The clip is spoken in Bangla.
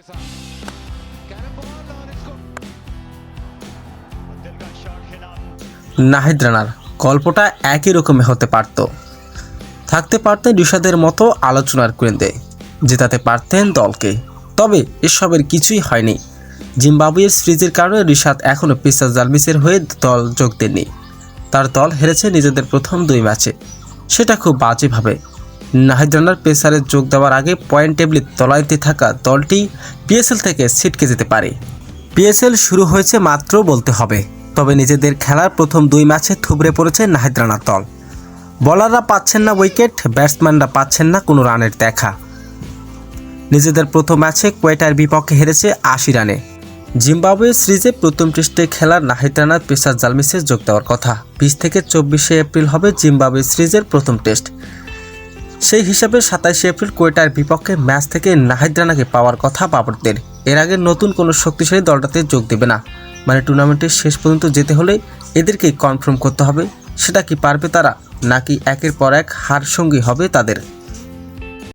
के साथ कैरम बॉल और इसको दिलकश शॉट खेला। নাহিদ রানার গল্পটা একই রকমের হতে পারত। থাকতে পারতেন রিশাদের মতো আলোচনার কেন্দ্রে, জেতাতে পারতেন দলকে। তবে এসবের কিছুই হয়নি। জিম্বাবুয়ের সিরিজের কারণে রিশাদ এখনও পেসার জালমিসের হয়ে দল যোগ দেননি। তার দল হেরেছে নিজেদের প্রথম 2 ম্যাচে, সেটা খুব বাজেভাবে। নাহিদ রানার পেসারে যোগ দেওয়ার আগে পয়েন্ট টেবিলের তলাইতে থাকা দলটি পিএসএল থেকে ছিটকে যেতে পারে। পিএসএল শুরু হয়েছে মাত্র বলতে হবে, তবে নিজেদের খেলার প্রথম 2 ম্যাচে থুবড়ে পড়েছে নাহিদ রানার দল। বলাররা পাচ্ছেন না উইকেট, ব্যাটসম্যানরা পাচ্ছেন না কোনো রানের দেখা। নিজেদের প্রথম ম্যাচে কোয়েটার বিপক্ষে হেরেছে 80 রানে। জিম্বাবুয়ে সিরিজে প্রথম টেস্টে খেলার নাহিদ রানার পেসার জালমিসে যোগ দেওয়ার কথা। 20 থেকে 24শে এপ্রিল হবে জিম্বাবুয়ে সিরিজের প্রথম টেস্ট। সেই হিসাবে 27শে এপ্রিল কোয়েটার বিপক্ষে ম্যাচ থেকে নাহিদ রানাকে পাওয়ার কথা বাবরদের। এর আগে নতুন কোনো শক্তিশালী দলটাতে যোগ দেবে না, মানে টুর্নামেন্টের শেষ পর্যন্ত যেতে হলে এদেরকেই কনফার্ম করতে হবে। সেটা কি পারবে তারা, নাকি একের পর এক হার সঙ্গী হবে তাদের?